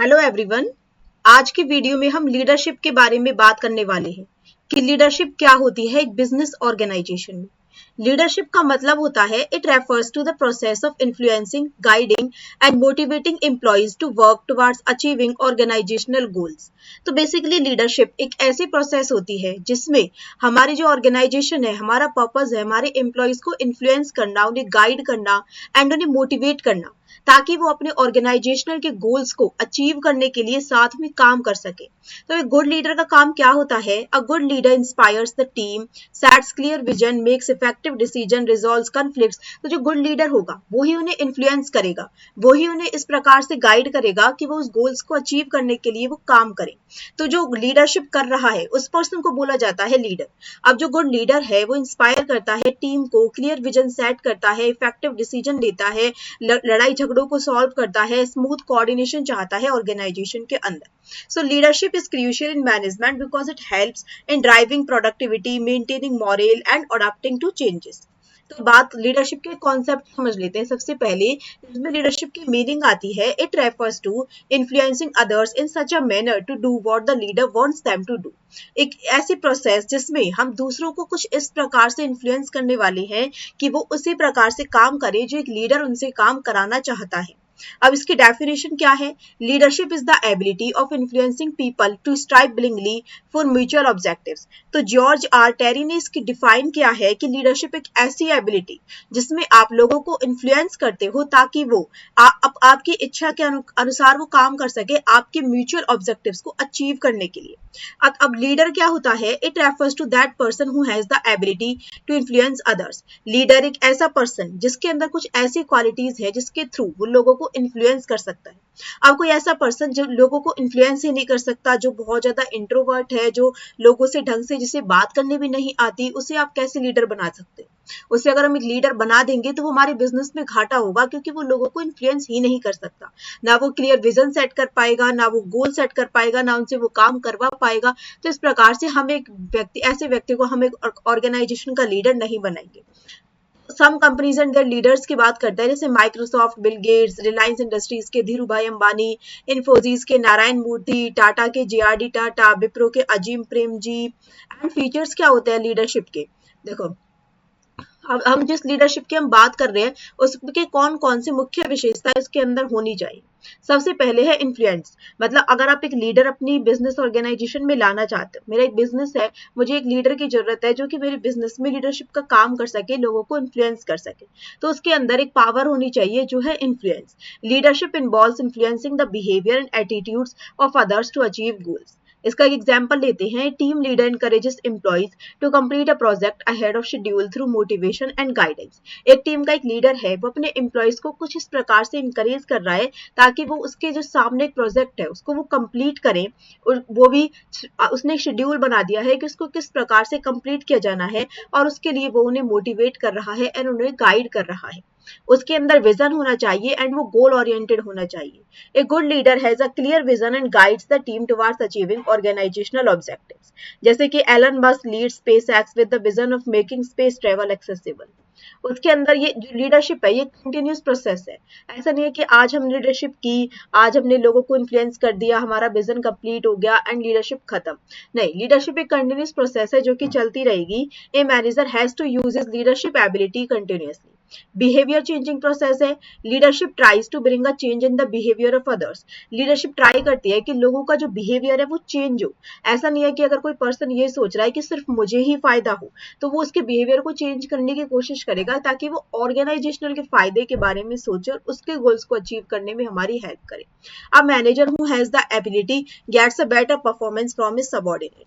Hello everyone. आज की video में हम लीडरशिप के बारे में बात करने वाले हैं कि लीडरशिप क्या होती है एक बिजनेस ऑर्गेनाइजेशन में। लीडरशिप का मतलब होता है it refers to the process of influencing, guiding and motivating employees to work towards achieving organisational goals. तो बेसिकली लीडरशिप एक ऐसी प्रोसेस होती है जिसमें हमारी जो ऑर्गेनाइजेशन है, हमारा पर्पस है हमारे एम्प्लॉयज को इन्फ्लुएंस करना, उन्हें गाइड करना एंड उन्हें मोटिवेट करना, ताकि वो अपने ऑर्गेनाइजेशनल के गोल्स को अचीव करने के लिए साथ में काम कर सके। तो एक गुड लीडर का काम क्या होता है? A good leader inspires the team, sets clear vision, makes effective decision, resolves conflicts. तो जो गुड लीडर होगा वही उन्हें इन्फ्लुएंस करेगा, वही उन्हें इस प्रकार से गाइड करेगा कि वो उस गोल्स को अचीव करने के लिए वो काम करें। तो जो लीडरशिप कर रहा है उस पर्सन को बोला जाता है लीडर। अब जो गुड लीडर है वो इंस्पायर करता है टीम को, क्लियर विजन सेट करता है, इफेक्टिव डिसीजन लेता है, लड़ाई झगड़ों को सॉल्व करता है, स्मूथ कोऑर्डिनेशन चाहता है ऑर्गेनाइजेशन के अंदर। So leadership is crucial in management because it helps in driving productivity, maintaining morale and adopting to changes. तो बात लीडरशिप के कॉन्सेप्ट समझ लेते हैं। सबसे पहले इसमें लीडरशिप की मीनिंग आती है, it refers to influencing others in such a manner to do what the leader wants them to do. एक ऐसी प्रोसेस जिसमें हम दूसरों को कुछ इस प्रकार से इन्फ्लुएंस करने वाले हैं कि वो उसी प्रकार से काम करे जो एक लीडर उनसे काम कराना चाहता है। अब इसकी डेफिनेशन क्या है? Leadership is the ability of influencing people to strive willingly for mutual objectives. तो जॉर्ज आर टेरी ने इसकी डिफाइन किया है कि लीडरशिप एक ऐसी एबिलिटी जिसमें आप लोगों को इन्फ्लुएंस करते हो ताकि वो आपकी इच्छा के अनुसार वो काम कर सके आपके म्यूचुअल ऑब्जेक्टिव्स को अचीव करने के लिए। अब लीडर क्या होता है? It refers to that person who has the ability to influence others. Leader एक ऐसा पर्सन जिसके अंदर कुछ ऐसी क्वालिटीज है जिसके थ्रू वो लोगों को इन्फ्लुएंस कर सकता है। अब कोई ऐसा पर्सन जो लोगों को इन्फ्लुएंस ही नहीं कर सकता, जो बहुत ज्यादा इंट्रोवर्ट है, जो लोगों से ढंग से जिसे बात करने भी नहीं आती, उसे आप कैसे लीडर बना सकते? उसे अगर हम एक लीडर बना देंगे तो वो हमारे बिजनेस में घाटा होगा, क्योंकि वो लोगों को इन्फ्लुएंस ही नहीं कर सकता। ना वो क्लियर विजन सेट कर पाएगा, ना वो गोल सेट कर पाएगा, ना उनसे वो काम करवा पाएगा। तो इस प्रकार से हम एक व्यक्ति, ऐसे व्यक्ति को हम एक ऑर्गेनाइजेशन का लीडर नहीं बनाएंगे। Some companies and their leaders की बात करते हैं, जैसे Microsoft, Bill Gates, Reliance Industries के धीरू भाई अंबानी, इन्फोसिस के नारायण मूर्ति, टाटा के जे.आर.डी. टाटा, विप्रो के अजीम प्रेम जी। एंड फीचर्स क्या होते हैं लीडरशिप के? देखो, अब हम जिस लीडरशिप की हम बात कर रहे हैं उसके कौन कौन से मुख्य विशेषता इसके अंदर होनी चाहिए। सबसे पहले है इन्फ्लुएंस। मतलब अगर आप एक लीडर अपनी बिजनेस ऑर्गेनाइजेशन में लाना चाहते हो, मेरा एक बिजनेस है, मुझे एक लीडर की जरूरत है जो कि मेरे बिजनेस में लीडरशिप का काम कर सके, लोगों को इन्फ्लुएंस कर सके, तो उसके अंदर एक पावर होनी चाहिए जो है influence. Leadership involves influencing the behaviour and attitudes of others to achieve goals. इसका एक एग्जाम्पल लेते हैं, team leader encourages employees to complete a project ahead of schedule through motivation and guidance। एक टीम का एक लीडर है, वो अपने एम्प्लॉयज को कुछ इस प्रकार से इंकरेज कर रहा है ताकि वो उसके जो सामने एक प्रोजेक्ट है उसको वो कंप्लीट करें, और वो भी उसने एक शेड्यूल बना दिया है कि उसको किस प्रकार से कंप्लीट किया जाना है, और उसके लिए वो उन्हें मोटिवेट कर रहा है एंड उन्हें गाइड कर रहा है। उसके अंदर विजन होना चाहिए एंड वो गोल ओरिएंटेड होना चाहिए। A good leader has a clear vision and guides the team towards achieving organisational objectives. जैसे कि Elon Musk leads SpaceX with the vision of making space travel accessible. उसके अंदर ये जो लीडरशिप है ये कंटिन्यूस प्रोसेस है। ऐसा नहीं है कि आज हम लीडरशिप की, आज हमने लोगों को इन्फ्लुएंस कर दिया, हमारा विजन कंप्लीट हो गया एंड लीडरशिप खत्म। नहीं, लीडरशिप एक कंटिन्यूस प्रोसेस है जो कि चलती रहेगी। A manager has to use his leadership ability continuously. Behaviour changing process है। Leadership tries to bring a change in the behaviour of others. Leadership try करती है कि लोगों का जो बिहेवियर है वो चेंज हो। ऐसा नहीं है कि अगर कोई पर्सन ये सोच रहा है कि सिर्फ मुझे ही फायदा हो तो वो उसके बिहेवियर को चेंज करने की कोशिश करेगा, ताकि वो ऑर्गेनाइजेशनल के फायदे के बारे में सोचे और उसके गोल्स को अचीव करने में हमारी हेल्प करे। A manager who has the ability gets a better performance from his subordinate.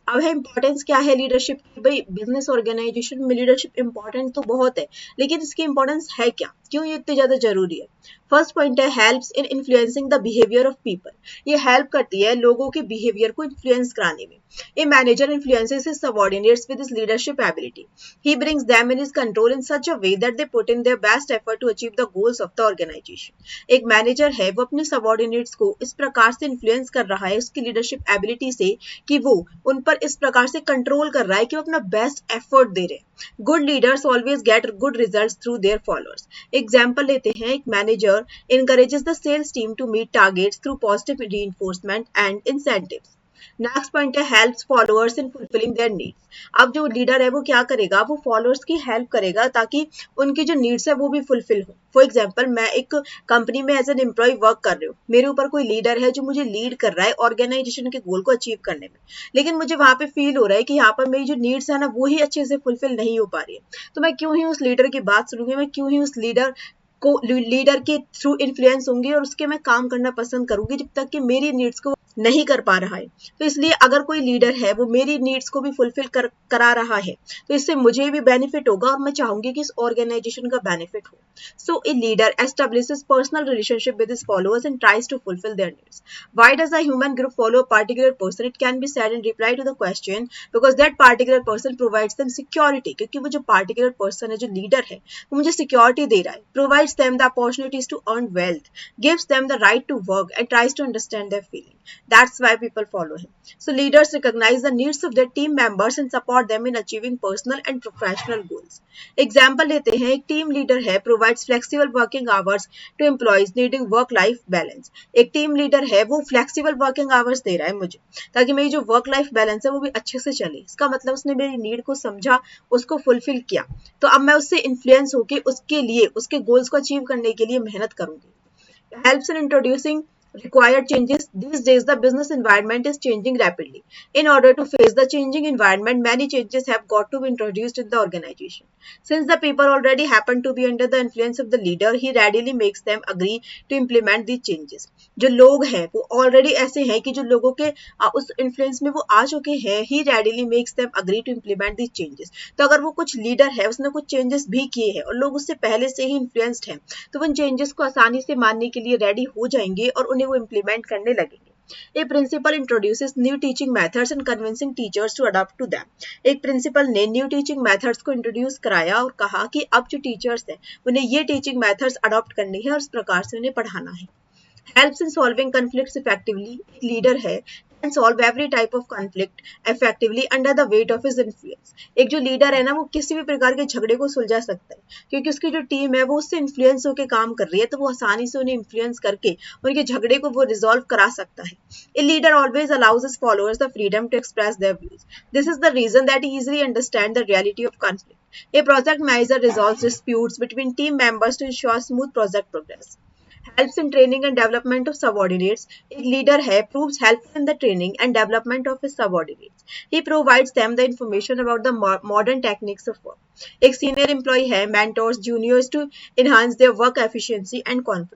अब है इंपॉर्टेंस क्या है लीडरशिप की? भाई बिजनेस ऑर्गेनाइजेशन में लीडरशिप इंपॉर्टेंट तो बहुत है, लेकिन इसकी इंपॉर्टेंस है क्या, क्यों ये इतनी ज्यादा जरूरी है? फर्स्ट पॉइंट है, helps in influencing the behaviour of people. ये हेल्प करती है लोगों के बिहेवियर को इन्फ्लुएंस कराने में। A manager influences his subordinates with his leadership ability. He brings them in his control in such a way that they put in their best effort to achieve the goals of the organisation. एक manager है, वो अपने subordinates को इस प्रकार से influence कर रहा है उसकी लीडरशिप एबिलिटी से कि वो उन पर इस प्रकार से कंट्रोल कर रहा है कि वो अपना बेस्ट एफर्ट दे रहे हैं। Good leaders always get good results through their followers. Example लेते हैं, एक manager leader encourages the sales team to meet targets through positive reinforcement and incentives. Next point है helps followers in fulfilling their needs. अब जो leader है वो क्या करेगा, वो फॉलोअर्स की हेल्प करेगा ताकि उनकी जो नीड्स है वो भी फुलफिल हो। फॉर एग्जांपल, मैं एक कंपनी में एज एन एम्प्लॉय वर्क कर रही हूँ, मेरे ऊपर कोई लीडर है जो मुझे लीड कर रहा है ऑर्गेनाइजेशन के गोल को अचीव करने में, लेकिन मुझे वहां पे फील हो रहा है कि यहाँ पर मेरी जो नीड्स है ना वो ही अच्छे से फुलफिल नहीं हो पा रही है, तो मैं क्यों ही उस लीडर की बात सुनूंगी, मैं क्यों ही उस लीडर के थ्रू इन्फ्लुएंस होंगी और उसके मैं काम करना पसंद करूंगी जब तक कि मेरी नीड्स को नहीं कर पा रहा है। तो इसलिए अगर कोई लीडर है वो मेरी नीड्स को भी फुलफिल करा रहा है तो इससे मुझे भी बेनिफिट होगा और मैं चाहूंगी कि इस ऑर्गेनाइजेशन का बेनिफिट हो। So a leader establishes personal relationship with his followers and tries to fulfil their needs. Why does a human group follow a particular person? It can be said in reply to the question because that particular person provides them security. क्योंकि वो जो particular person है, जो leader है, वो मुझे security दे रहा है, provides them the opportunities to earn wealth, gives them the right to work and tries to understand their feeling. That's why people follow him. So leaders recognize the needs of their team members and support them in achieving personal and professional goals. Example लेते हैं, एक team leader है provides flexible working hours to employees needing work life balance. एक team leader है वो flexible working hours दे रहा है मुझे ताकि मेरी जो वर्क लाइफ बैलेंस है वो भी अच्छे से चले। इसका मतलब उसने मेरी नीड को समझा, उसको फुलफिल किया, तो अब मैं उससे इन्फ्लुएंस होकर उसके लिए, उसके गोल्स को अचीव करने के लिए मेहनत करूंगी। Helps in introducing required changes. These days, the business environment is changing rapidly. In order to face the changing environment, many changes have got to be introduced in the organization. Since the people already happen to be under the influence of the leader, he readily makes them agree to implement these changes. जो लोग हैं वो already ऐसे हैं कि जो लोगों के उस इन्फ्लुएंस में वो आ चुके हैं, he readily makes them agree to implement these changes. तो अगर वो कुछ लीडर है, उसने कुछ चेंजेस भी किए हैं और लोग उससे पहले से ही इन्फ्लुएंस्ड हैं, तो उन चेंजेस को आसानी से मानने के लिए रेडी हो जाएंगे और उन्हें वो इम्प्लीमेंट करने लगेंगे। A principal introduces new teaching methods and convincing teachers to adapt to them. एक प्रिंसिपल ने न्यू टीचिंग मेथड्स को इंट्रोड्यूस कराया और कहा कि अब जो टीचर्स हैं उन्हें ये टीचिंग मेथड्स अडॉप्ट करनी है और इस प्रकार से उन्हें पढ़ाना है। Helps in solving conflicts effectively. एक लीडर है can solve every type of conflict effectively under the weight of his influence. एक जो लीडर है ना वो किसी भी प्रकार के झगड़े को सुलझा सकता है क्योंकि उसकी जो टीम है वो उससे इन्फ्लुएंस होकर काम कर रही है, तो वो आसानी से उन्हें इन्फ्लुएंस करके उनके झगड़े को वो रिजॉल्व करा सकता है। A leader always allows his followers the freedom to express their views. This is the reason that he easily understands the reality of conflict. A project manager resolves disputes between team members to ensure smooth project progress. Helps in training and development of subordinates. एक leader है proves helpful in the training and development of his subordinates. He provides them the information about the modern techniques of work. एक senior employee है mentors juniors to enhance their work efficiency and confidence.